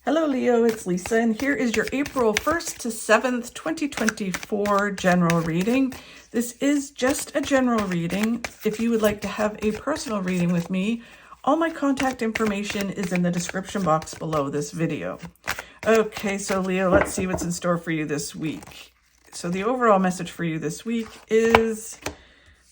Hello Leo, it's Lisa, and here is your April 1st to 7th, 2024 general reading. This is just a general reading. If you would like to have a personal reading with me, all my contact information is in the description box below this video. Okay, so Leo, let's see what's in store for you this week. So the overall message for you this week is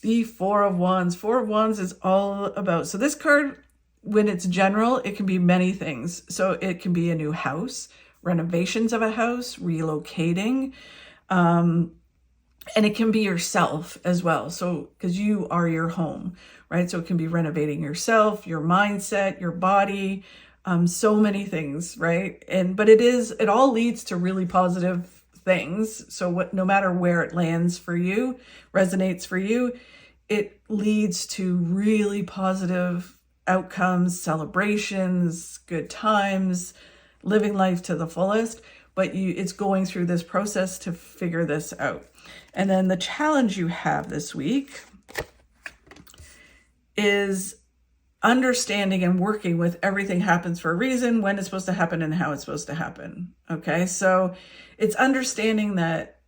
the Four of Wands. Four of Wands is all about, so this card, when it's general, it can be many things. So it can be a new house, renovations of a house, relocating, and it can be yourself as well. So, because you are your home, right? So it can be renovating yourself, your mindset, your body, so many things, right? But it all leads to really positive things. So no matter where it lands for you, resonates for you, it leads to really positive outcomes, celebrations, good times, living life to the fullest. But it's going through this process to figure this out. And then the challenge you have this week is understanding and working with everything happens for a reason, when it's supposed to happen and how it's supposed to happen. Okay, so it's understanding that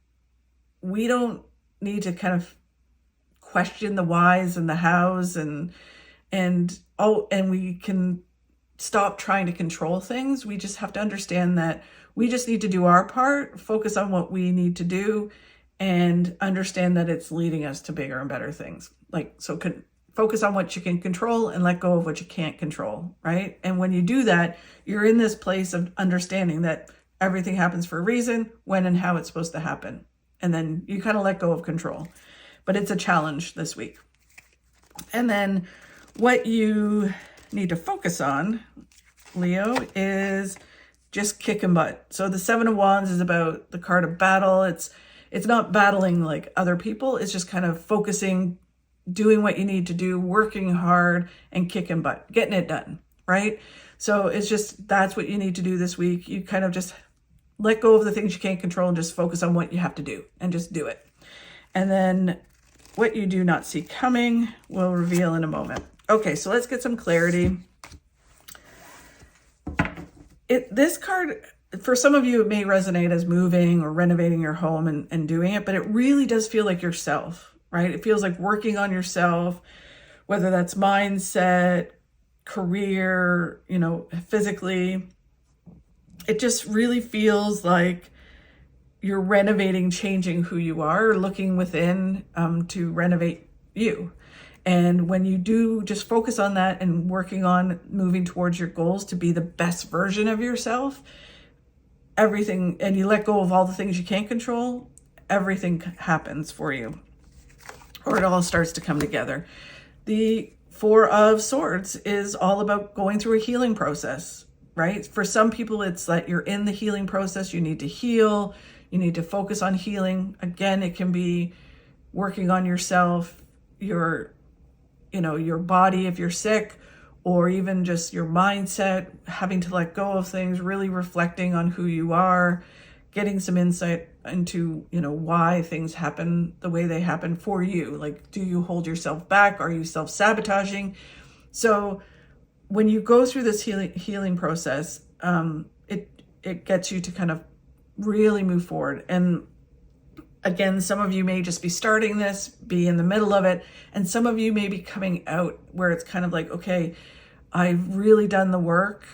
we don't need to kind of question the whys and the hows and we can stop trying to control things. We just have to understand that we just need to do our part, focus on what we need to do, and understand that it's leading us to bigger and better things. Focus on what you can control and let go of what you can't control, right? And when you do that, you're in this place of understanding that everything happens for a reason, when and how it's supposed to happen. And then you kind of let go of control. But it's a challenge this week. And then what you need to focus on, Leo, is just kicking butt. So the Seven of Wands is about the card of battle. It's not battling like other people. It's just kind of focusing, doing what you need to do, working hard and kicking butt, getting it done, right? So it's just, that's what you need to do this week. You kind of just let go of the things you can't control and just focus on what you have to do and just do it. And then what you do not see coming will reveal in a moment. Okay, so let's get some clarity. This card, for some of you, it may resonate as moving or renovating your home and doing it, but it really does feel like yourself, right? It feels like working on yourself, whether that's mindset, career, physically. It just really feels like you're renovating, changing who you are, looking within to renovate you. And when you do just focus on that and working on moving towards your goals to be the best version of yourself, everything, and you let go of all the things you can't control, everything happens for you, or it all starts to come together. The Four of Swords is all about going through a healing process, right? For some people, it's that you're in the healing process. You need to heal. You need to focus on healing. Again, it can be working on yourself, your body if you're sick, or even just your mindset, having to let go of things, really reflecting on who you are, getting some insight into, why things happen the way they happen for you. Like, do you hold yourself back? Are you self-sabotaging? So when you go through this healing process, it gets you to kind of really move forward. And again, some of you may just be starting this, be in the middle of it, and some of you may be coming out where it's kind of like, okay, I've really done the work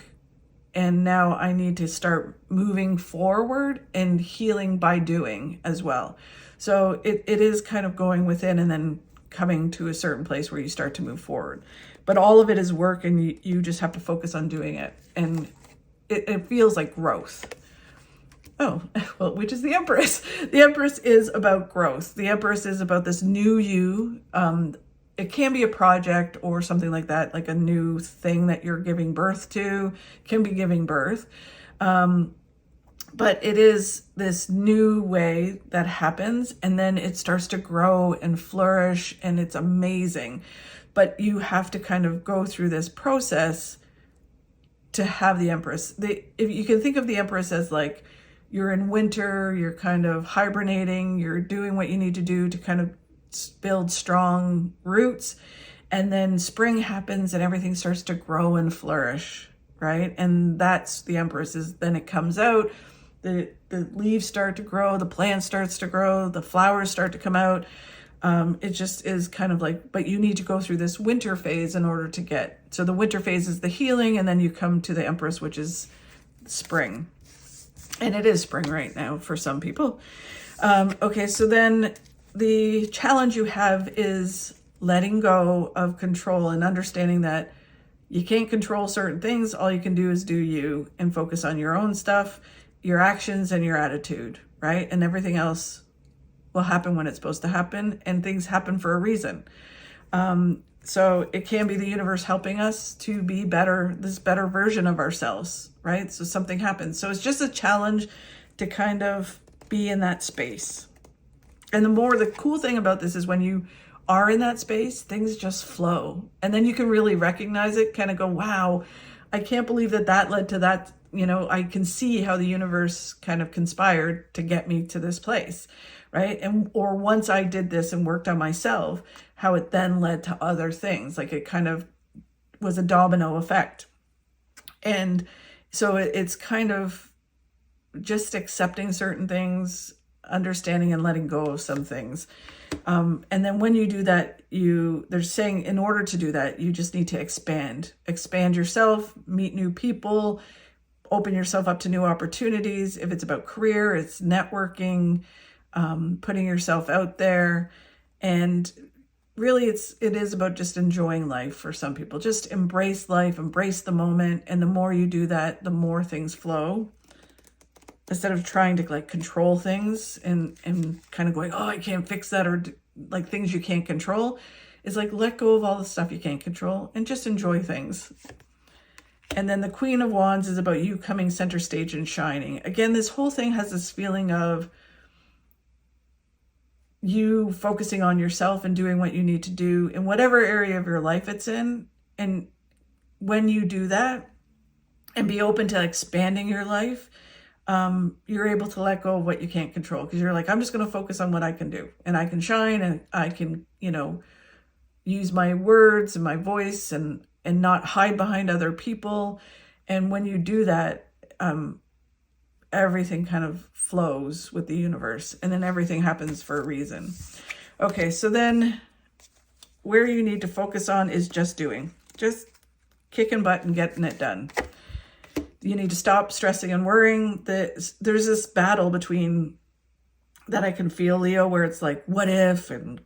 and now I need to start moving forward and healing by doing as well. So it is kind of going within and then coming to a certain place where you start to move forward. But all of it is work, and you just have to focus on doing it. And it feels like growth. Oh, well, which is the Empress. The Empress is about growth. The Empress is about this new you. It can be a project or something like that, like a new thing that you're giving birth to, can be giving birth. But it is this new way that happens, and then it starts to grow and flourish, and it's amazing. But you have to kind of go through this process to have the Empress. If you can think of the Empress as like, you're in winter, you're kind of hibernating, you're doing what you need to do to kind of build strong roots. And then spring happens and everything starts to grow and flourish, right? And that's the Empress. Is then it comes out, the leaves start to grow, the plant starts to grow, the flowers start to come out. It just is kind of like, but you need to go through this winter phase in order to get, so the winter phase is the healing, and then you come to the Empress, which is spring. And it is spring right now for some people. Okay, so then the challenge you have is letting go of control and understanding that you can't control certain things. All you can do is do you and focus on your own stuff, your actions and your attitude, right? And everything else will happen when it's supposed to happen, and things happen for a reason. So it can be the universe helping us to be better, this better version of ourselves, right? So something happens. So it's just a challenge to kind of be in that space. And the cool thing about this is when you are in that space, things just flow. And then you can really recognize it, kind of go, wow, I can't believe that led to that. You know, I can see how the universe kind of conspired to get me to this place, right? And or once I did this and worked on myself, how it then led to other things. Like it kind of was a domino effect. And so it's kind of just accepting certain things, understanding and letting go of some things. And then when you do that, they're saying in order to do that, you just need to expand yourself, meet new people, open yourself up to new opportunities. If it's about career, it's networking, putting yourself out there. And really it is about just enjoying life for some people. Just embrace life, embrace the moment. And the more you do that, the more things flow. Instead of trying to like control things and kind of going, oh, I can't fix that, or like things you can't control. It's like, let go of all the stuff you can't control and just enjoy things. And then the Queen of Wands is about you coming center stage and shining. Again, this whole thing has this feeling of you focusing on yourself and doing what you need to do in whatever area of your life it's in. And when you do that and be open to expanding your life, you're able to let go of what you can't control, because you're like, I'm just going to focus on what I can do, and I can shine, and I can, use my words and my voice and not hide behind other people. And when you do that, everything kind of flows with the universe, and then everything happens for a reason. Okay, so then where you need to focus on is just doing, just kicking butt and getting it done. You need to stop stressing and worrying. There's this battle between that I can feel, Leo, where it's like, what if, and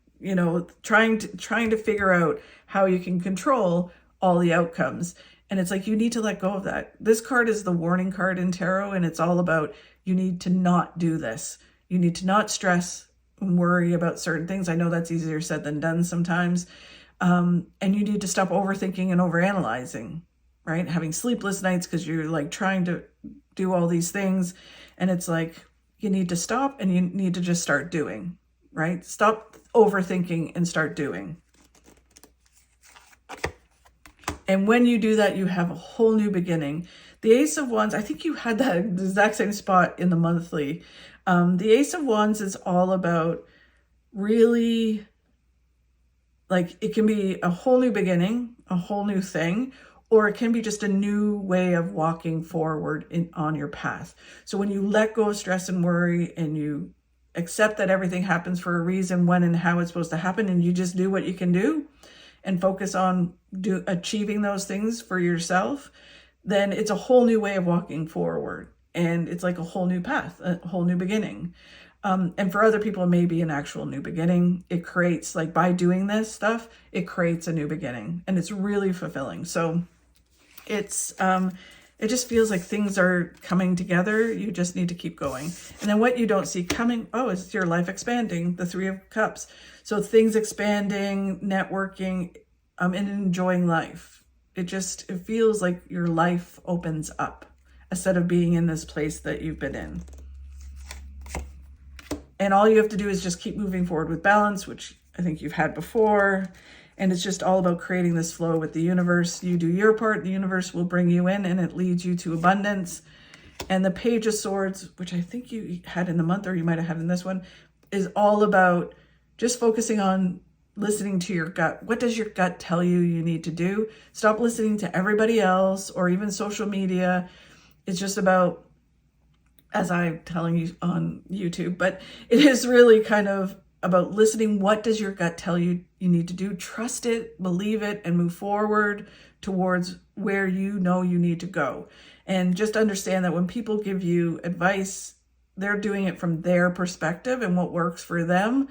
trying to figure out how you can control all the outcomes. And it's like, you need to let go of that. This card is the warning card in tarot, and it's all about, you need to not do this. You need to not stress and worry about certain things. I know that's easier said than done sometimes. And you need to stop overthinking and overanalyzing, right? Having sleepless nights because you're like trying to do all these things. And it's like, you need to stop and you need to just start doing, right? Stop overthinking and start doing. And when you do that, you have a whole new beginning. The Ace of Wands, I think you had that exact same spot in the monthly. The Ace of Wands is all about really, like, it can be a whole new beginning, a whole new thing, or it can be just a new way of walking forward on your path. So when you let go of stress and worry and you accept that everything happens for a reason, when and how it's supposed to happen, and you just do what you can do and focus on achieving those things for yourself, then it's a whole new way of walking forward. And it's like a whole new path, a whole new beginning. And for other people, it may be an actual new beginning. It creates, like, by doing this stuff, it creates a new beginning, and it's really fulfilling. So it just feels like things are coming together. You just need to keep going. And then what you don't see coming, is your life expanding, the Three of Cups. So things expanding, networking, and enjoying life. It feels like your life opens up instead of being in this place that you've been in. And all you have to do is just keep moving forward with balance, which I think you've had before. And it's just all about creating this flow with the universe. You do your part, the universe will bring you in, and it leads you to abundance. And the Page of Swords, which I think you had in the month, or you might have had in this one, is all about just focusing on listening to your gut. What does your gut tell you you need to do? Stop listening to everybody else or even social media. It's just about, as I'm telling you on YouTube, but it is really kind of about listening. What does your gut tell you you need to do? Trust it, believe it, and move forward towards where you know you need to go. And just understand that when people give you advice, they're doing it from their perspective and what works for them.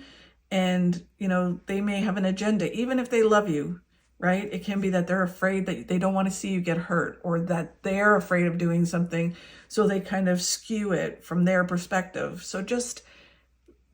And, you know, they may have an agenda, even if they love you, right? It can be that they're afraid that they don't want to see you get hurt, or that they're afraid of doing something. So they kind of skew it from their perspective. So just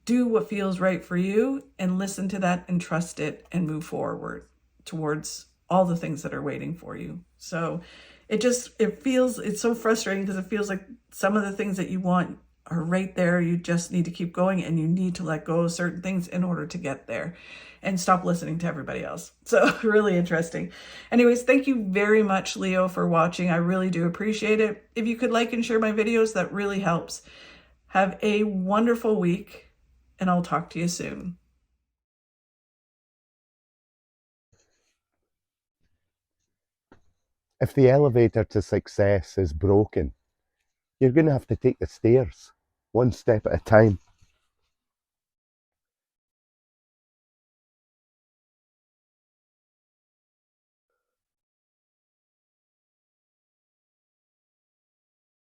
do what feels right for you and listen to that and trust it and move forward towards all the things that are waiting for you. So it's so frustrating because it feels like some of the things that you want are right there. You just need to keep going, and you need to let go of certain things in order to get there and stop listening to everybody else. So really interesting. Anyways, thank you very much, Leo, for watching. I really do appreciate it. If you could like and share my videos, that really helps. Have a wonderful week, and I'll talk to you soon. If the elevator to success is broken, you're going to have to take the stairs one step at a time.